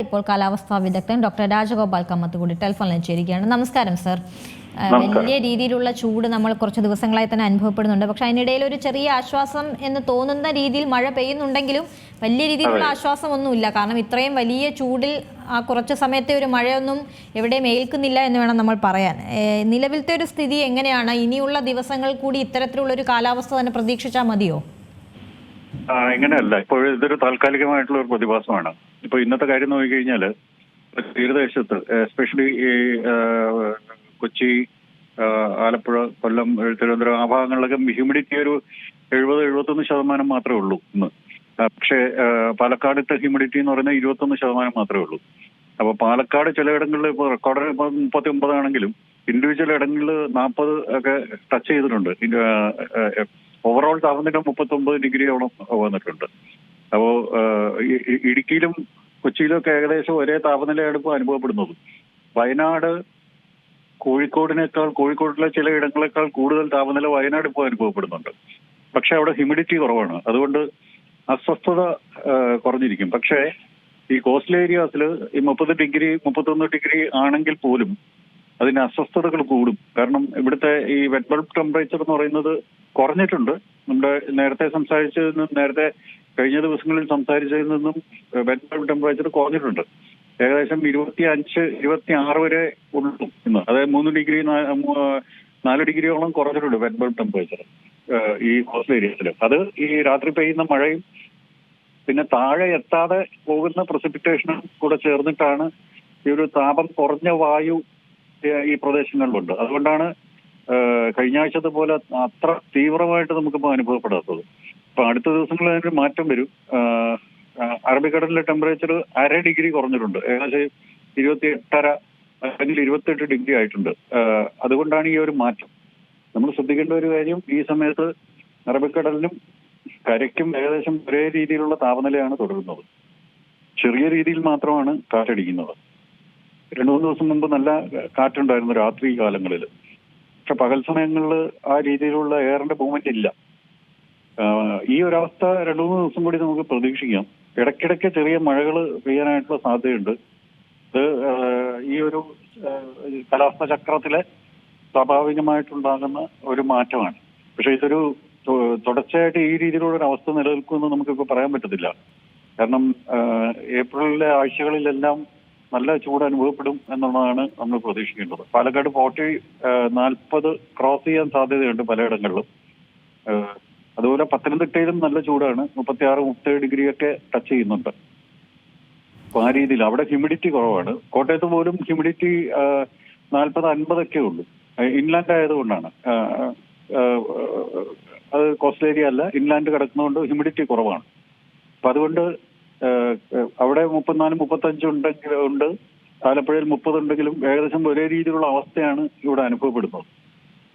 ഇപ്പോൾ കാലാവസ്ഥാ വിദഗ്ധൻ ഡോക്ടർ രാജഗോപാൽ കമ്മത്തുകൂടി ടെലിഫോണിൽ ചേരുകയാണ്. നമസ്കാരം സർ. വലിയ രീതിയിലുള്ള ചൂട് നമ്മൾ കുറച്ച് ദിവസങ്ങളായി തന്നെ അനുഭവപ്പെടുന്നുണ്ട്. പക്ഷെ അതിനിടയിൽ ഒരു ചെറിയ ആശ്വാസം എന്ന് തോന്നുന്ന രീതിയിൽ മഴ പെയ്യുന്നുണ്ടെങ്കിലും വലിയ രീതിയിലുള്ള ആശ്വാസമൊന്നുമില്ല. കാരണം ഇത്രയും വലിയ ചൂടിൽ ആ കുറച്ച് സമയത്തെ ഒരു മഴയൊന്നും എവിടെയും ഏൽക്കുന്നില്ല എന്ന് വേണം നമ്മൾ പറയാൻ. നിലവിലത്തെ ഒരു സ്ഥിതി എങ്ങനെയാണ്? ഇനിയുള്ള ദിവസങ്ങൾ കൂടി ഇത്തരത്തിലുള്ള ഒരു കാലാവസ്ഥ തന്നെ പ്രതീക്ഷിച്ചാൽ മതിയോ? ഇങ്ങനെയല്ല. ഇപ്പോൾ ഇതൊരു താൽക്കാലികമായിട്ടുള്ള ഒരു പ്രതിഭാസമാണ്. ഇപ്പൊ ഇന്നത്തെ കാര്യം നോക്കിക്കഴിഞ്ഞാല് തീരദേശത്ത് എസ്പെഷ്യലി ഈ കൊച്ചി, ആലപ്പുഴ, കൊല്ലം, തിരുവനന്തപുരം ആ ഭാഗങ്ങളിലൊക്കെ ഹ്യൂമിഡിറ്റി ഒരു 70-71% മാത്രമേ ഉള്ളൂ ഇന്ന്. പക്ഷേ പാലക്കാടത്തെ ഹ്യൂമിഡിറ്റി എന്ന് പറയുന്നത് 21% മാത്രമേ ഉള്ളൂ. അപ്പൊ പാലക്കാട് ചിലയിടങ്ങളിൽ ഇപ്പൊ റെക്കോർഡ് 39 ആണെങ്കിലും ഇൻഡിവിജ്വൽ ഇടങ്ങളിൽ 40 ഒക്കെ ടച്ച് ചെയ്തിട്ടുണ്ട്. ഓവറോൾ താപനില 39 ഡിഗ്രിയോളം വന്നിട്ടുണ്ട്. അപ്പോ ഇടുക്കിയിലും കൊച്ചിയിലും ഒക്കെ ഏകദേശം ഒരേ താപനിലയാണ് ഇപ്പോൾ അനുഭവപ്പെടുന്നത്. വയനാട് കോഴിക്കോടിലെ ചില ഇടങ്ങളെക്കാൾ കൂടുതൽ താപനില വയനാട് ഇപ്പോൾ അനുഭവപ്പെടുന്നുണ്ട്. പക്ഷെ അവിടെ ഹ്യൂമിഡിറ്റി കുറവാണ്. അതുകൊണ്ട് അസ്വസ്ഥത കുറഞ്ഞിരിക്കും. പക്ഷേ ഈ കോസ്റ്റൽ ഏരിയാസിൽ ഈ 30 ഡിഗ്രി 31 ഡിഗ്രി ആണെങ്കിൽ പോലും അതിന് അസ്വസ്ഥതകൾ കൂടും. കാരണം ഇവിടുത്തെ ഈ വെറ്റ് ബൾബ് ടെമ്പറേച്ചർ എന്ന് പറയുന്നത് കുറഞ്ഞിട്ടുണ്ട്. നമ്മുടെ നേരത്തെ കഴിഞ്ഞ ദിവസങ്ങളിൽ സംസാരിച്ചതിൽ നിന്നും വെറ്റ് ബൾബ് ടെമ്പറേച്ചർ കുറഞ്ഞിട്ടുണ്ട്. ഏകദേശം 25-26 വരെ ഉള്ളൂ ഇന്ന്. അതായത് 3 ഡിഗ്രി 4 ഡിഗ്രിയോളം കുറഞ്ഞിട്ടുണ്ട് വെറ്റ് ബൾബ് ടെമ്പറേച്ചർ ഈ കോസ്റ്റൽ ഏരിയസിൽ. അത് ഈ രാത്രി പെയ്യുന്ന മഴയും പിന്നെ താഴെ എത്താതെ പോകുന്ന പ്രസിപ്പിറ്റേഷനും കൂടെ ചേർന്നിട്ടാണ് ഈ ഒരു താപം കുറഞ്ഞ വായു ഈ പ്രദേശങ്ങളിലുണ്ട്. അതുകൊണ്ടാണ് കഴിഞ്ഞ ആഴ്ചത്തെ പോലെ അത്ര തീവ്രമായിട്ട് നമുക്കിപ്പോൾ അനുഭവപ്പെടാത്തത്. ഇപ്പൊ അടുത്ത ദിവസങ്ങളിൽ അതിന് മാറ്റം വരും. അറബിക്കടലിലെ ടെമ്പറേച്ചർ 1/2 ഡിഗ്രി കുറഞ്ഞിട്ടുണ്ട്. ഏകദേശം 28.5 അല്ലെങ്കിൽ 28 ഡിഗ്രി ആയിട്ടുണ്ട്. അതുകൊണ്ടാണ് ഈ ഒരു മാറ്റം. നമ്മൾ ശ്രദ്ധിക്കേണ്ട ഒരു കാര്യം, ഈ സമയത്ത് അറബിക്കടലിനും കരയ്ക്കും ഏകദേശം ഒരേ രീതിയിലുള്ള താപനിലയാണ് തുടരുന്നത്. ചെറിയ രീതിയിൽ മാത്രമാണ് കാറ്റടിക്കുന്നത്. 2-3 ദിവസം മുമ്പ് നല്ല കാറ്റുണ്ടായിരുന്നു രാത്രി കാലങ്ങളിൽ. പക്ഷെ പകൽ സമയങ്ങളിൽ ആ രീതിയിലുള്ള എയറിന്റെ മൂവ്മെന്റ് ഇല്ല. ഈ ഒരവസ്ഥ 2-3 ദിവസം കൂടി നമുക്ക് പ്രതീക്ഷിക്കാം. ഇടയ്ക്കിടയ്ക്ക് ചെറിയ മഴകൾ പെയ്യാനായിട്ടുള്ള സാധ്യതയുണ്ട്. ഇത് ഈ ഒരു കാലാവസ്ഥാ ചക്രത്തിലെ സ്വാഭാവികമായിട്ടുണ്ടാകുന്ന ഒരു മാറ്റമാണ്. പക്ഷെ ഇതൊരു തുടർച്ചയായിട്ട് ഈ രീതിയിലുള്ള ഒരു അവസ്ഥ നിലനിൽക്കുമെന്ന് നമുക്കിപ്പോൾ പറയാൻ പറ്റത്തില്ല. കാരണം ഏപ്രിലിലെ ആഴ്ചകളിലെല്ലാം നല്ല ചൂട് അനുഭവപ്പെടും എന്നുള്ളതാണ് നമ്മൾ പ്രതീക്ഷിക്കേണ്ടത്. പാലക്കാട് 40 ക്രോസ് ചെയ്യാൻ സാധ്യതയുണ്ട് പലയിടങ്ങളിലും. അതുപോലെ പത്തനംതിട്ടയിലും നല്ല ചൂടാണ്. 36-37 ഡിഗ്രിയൊക്കെ ടച്ച് ചെയ്യുന്നുണ്ട്. അപ്പൊ ആ രീതിയിൽ അവിടെ ഹ്യൂമിഡിറ്റി കുറവാണ്. കോട്ടയത്ത് പോലും ഹ്യൂമിഡിറ്റി 40-50 ഒക്കെ ഉള്ളൂ. ഇൻലാൻഡ് ആയതുകൊണ്ടാണ്. അത് കോസ്റ്റൽ ഏരിയ അല്ല, ഇൻലാൻഡ് കിടക്കുന്നതുകൊണ്ട് ഹ്യൂമിഡിറ്റി കുറവാണ്. അപ്പൊ അതുകൊണ്ട് അവിടെ 34-35 ഉണ്ട്. ആലപ്പുഴയിൽ 30 ഉണ്ടെങ്കിലും ഏകദേശം ഒരേ രീതിയിലുള്ള അവസ്ഥയാണ് ഇവിടെ അനുഭവപ്പെടുന്നത്.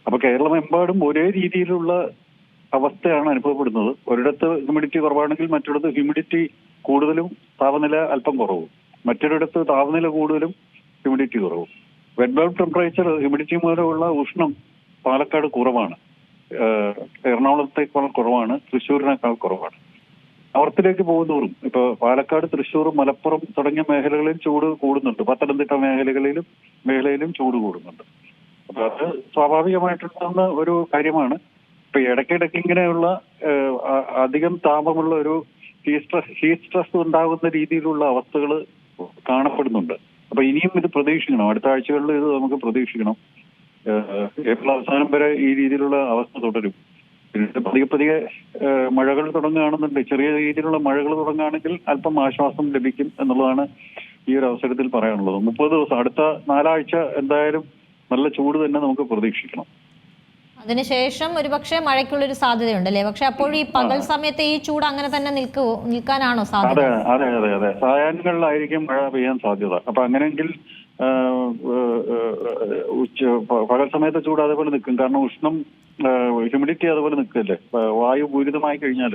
അപ്പൊ കേരളമെമ്പാടും ഒരേ രീതിയിലുള്ള അവസ്ഥയാണ് അനുഭവപ്പെടുന്നത്. ഒരിടത്ത് ഹ്യൂമിഡിറ്റി കുറവാണെങ്കിൽ മറ്റൊരിടത്ത് ഹ്യൂമിഡിറ്റി കൂടുതലും താപനില അല്പം കുറവും, മറ്റൊരിടത്ത് താപനില കൂടുതലും ഹ്യൂമിഡിറ്റി കുറവും. വെറ്റ് ബൾബ് ടെമ്പറേച്ചർ ഹ്യൂമിഡിറ്റി മൂലമുള്ള ഉഷ്ണം പാലക്കാട് കുറവാണ്, എറണാകുളത്തേക്കാൾ കുറവാണ്, തൃശ്ശൂരിനേക്കാൾ കുറവാണ്. നോർത്തിലേക്ക് പോകുന്നതോറും ഇപ്പൊ പാലക്കാട്, തൃശ്ശൂർ, മലപ്പുറം തുടങ്ങിയ മേഖലകളിൽ ചൂട് കൂടുന്നുണ്ട്. പത്തനംതിട്ട മേഖലയിലും ചൂട് കൂടുന്നുണ്ട്. അപ്പൊ അത് സ്വാഭാവികമായിട്ടുണ്ടാകുന്ന ഒരു കാര്യമാണ്. ഇപ്പൊ ഇടയ്ക്കിടയ്ക്ക് ഇങ്ങനെയുള്ള അധികം താപമുള്ള ഒരു ഹീറ്റ് സ്ട്രെസ് ഉണ്ടാകുന്ന രീതിയിലുള്ള അവസ്ഥകൾ കാണപ്പെടുന്നുണ്ട്. അപ്പൊ ഇനിയും ഇത് പ്രതീക്ഷിക്കണം. അടുത്ത ആഴ്ചകളിൽ ഇത് നമുക്ക് പ്രതീക്ഷിക്കണം. ഏപ്രിൽ അവസാനം വരെ ഈ രീതിയിലുള്ള അവസ്ഥ തുടരും. പതിയെ മഴകൾ തുടങ്ങുകയാണെന്നുണ്ടെങ്കിൽ, ചെറിയ രീതിയിലുള്ള മഴകൾ തുടങ്ങുകയാണെങ്കിൽ അല്പം ആശ്വാസം ലഭിക്കും എന്നുള്ളതാണ് ഈ ഒരു അവസരത്തിൽ പറയാനുള്ളത്. 30 ദിവസം, അടുത്ത 4 ആഴ്ച എന്തായാലും നല്ല ചൂട് തന്നെ നമുക്ക് പ്രതീക്ഷിക്കണം. അതിനുശേഷം ഒരുപക്ഷെ മഴയ്ക്കുള്ളൊരു സാധ്യതയുണ്ടല്ലേ? പക്ഷെ അപ്പോൾ ഈ പകൽ സമയത്ത് ഈ ചൂട് അങ്ങനെ തന്നെ നിൽക്കാനാണോ സാധ്യത? അതെ. സായാഹ്നങ്ങളിലായിരിക്കും മഴ പെയ്യാൻ സാധ്യത. അപ്പൊ അങ്ങനെയെങ്കിൽ പകൽ സമയത്തെ ചൂട് അതേപോലെ നിൽക്കും. കാരണം ഉഷ്ണം, ഹ്യൂമിഡിറ്റി അതുപോലെ നിൽക്കല്ലേ. വായു പൂരിതമായി കഴിഞ്ഞാൽ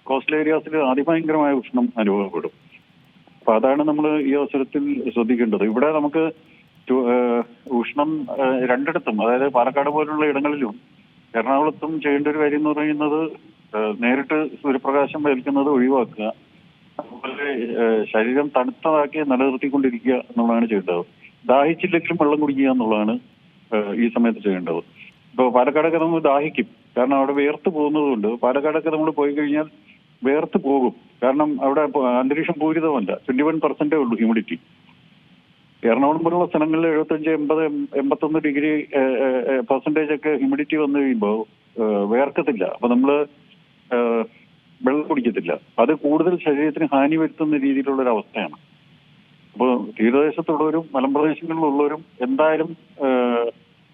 കോസ്റ്റൽ ഏരിയാസിൽ അതിഭയങ്കരമായ ഉഷ്ണം അനുഭവപ്പെടും. അപ്പൊ അതാണ് നമ്മൾ ഈ അവസരത്തിൽ ശ്രദ്ധിക്കേണ്ടത്. ഇവിടെ നമുക്ക് ഉഷ്ണം രണ്ടിടത്തും, അതായത് പാലക്കാട് പോലുള്ള ഇടങ്ങളിലും എറണാകുളത്തും ചെയ്യേണ്ട ഒരു കാര്യം എന്ന് പറയുന്നത് നേരിട്ട് സൂര്യപ്രകാശം ഏൽക്കുന്നത് ഒഴിവാക്കുക. അതുപോലെ ശരീരം തണുത്തതാക്കി നിലനിർത്തിക്കൊണ്ടിരിക്കുക എന്നുള്ളതാണ് ചെയ്യേണ്ടത്. ദാഹിച്ചില്ലെങ്കിലും വെള്ളം കുടിക്കുക എന്നുള്ളതാണ് ഈ സമയത്ത് ചെയ്യേണ്ടത്. ഇപ്പോൾ പാലക്കാടൊക്കെ നമ്മൾ ദാഹിക്കും, കാരണം അവിടെ വേർത്ത് പോകുന്നതുകൊണ്ട്. പാലക്കാടൊക്കെ നമ്മൾ പോയി കഴിഞ്ഞാൽ വേർത്ത് പോകും, കാരണം അവിടെ അന്തരീക്ഷം പൂരിതമല്ല, 21% ഉള്ളൂ ഹ്യൂമിഡിറ്റി. എറണാകുളം പോലുള്ള സ്ഥലങ്ങളിൽ 75-80-81 ഡിഗ്രി പെർസെൻറ്റേജ് ഒക്കെ ഹ്യൂമിഡിറ്റി വന്നു കഴിയുമ്പോൾ വേർക്കത്തില്ല. അപ്പൊ നമ്മള് വെള്ളം കുടിക്കത്തില്ല. അത് കൂടുതൽ ശരീരത്തിന് ഹാനി വരുത്തുന്ന രീതിയിലുള്ള ഒരു അവസ്ഥയാണ്. അപ്പോൾ തീരദേശത്തുള്ളവരും മലമ്പ്രദേശങ്ങളിലുള്ളവരും എന്തായാലും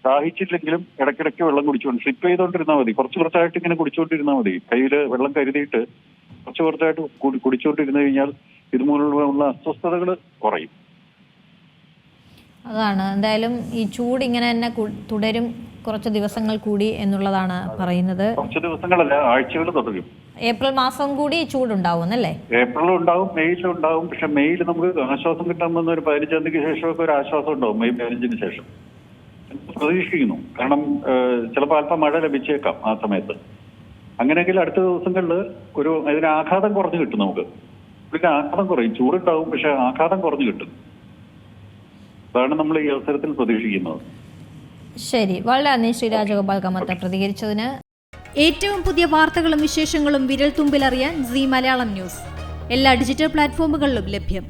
ദാഹിച്ചില്ലെങ്കിലും ഇടയ്ക്കിടയ്ക്ക് വെള്ളം കുടിച്ചുകൊണ്ട് സ്ലിപ്പ് ചെയ്തുകൊണ്ടിരുന്നാൽ മതി. കുറച്ചായിട്ട് ഇങ്ങനെ കുടിച്ചുകൊണ്ടിരുന്നാൽ മതി. കയ്യിൽ വെള്ളം കരുതിയിട്ട് കുറച്ചായിട്ട് കുടിച്ചുകൊണ്ടിരുന്നു കഴിഞ്ഞാൽ ഇതുമൂലമുള്ള അസ്വസ്ഥതകൾ കുറയും. അതാണ്, എന്തായാലും ഈ ചൂട് ഇങ്ങനെ തന്നെ തുടരും കുറച്ച് ദിവസങ്ങൾ കൂടി എന്നുള്ളതാണ് പറയുന്നത്. കുറച്ച് ദിവസങ്ങളല്ല, ആഴ്ചകൾ തുടരും. ഏപ്രിൽ മാസം കൂടി ചൂടുണ്ടാവും എന്നല്ലേ? ഏപ്രിലും ഉണ്ടാവും, മെയ്യിലും ഉണ്ടാവും. പക്ഷെ മെയ്യിൽ നമുക്ക് ആശ്വാസം കിട്ടാൻ വന്ന ഒരു 15 തീയതിക്ക് ശേഷമൊക്കെ ഒരു ആശ്വാസം ഉണ്ടാവും. മെയ് 15-ന് ശേഷം പ്രതീക്ഷിക്കുന്നു. കാരണം ചിലപ്പോൾ അല്പം മഴ ലഭിച്ചേക്കാം ആ സമയത്ത്. അങ്ങനെയെങ്കിൽ അടുത്ത ദിവസങ്ങളിൽ ഇതിന് ആഘാതം കുറഞ്ഞു കിട്ടും. നമുക്ക് ഇതിന്റെ ആഘാതം കുറയും. ചൂടുണ്ടാവും, പക്ഷെ ആഘാതം കുറഞ്ഞു കിട്ടും. അതാണ് നമ്മൾ ഈ അവസരത്തിൽ പ്രതീക്ഷിക്കുന്നത്. ശരി, വളരെ നന്ദി ശ്രീ രാജഗോപാൽ കമ്മത്ത് പ്രതികരിച്ചതിന്. ഏറ്റവും പുതിയ വാർത്തകളും വിശേഷങ്ങളും വിരൽ തുമ്പിലറിയാൻ സീ മലയാളം ന്യൂസ് എല്ലാ ഡിജിറ്റൽ പ്ലാറ്റ്ഫോമുകളിലും ലഭ്യം.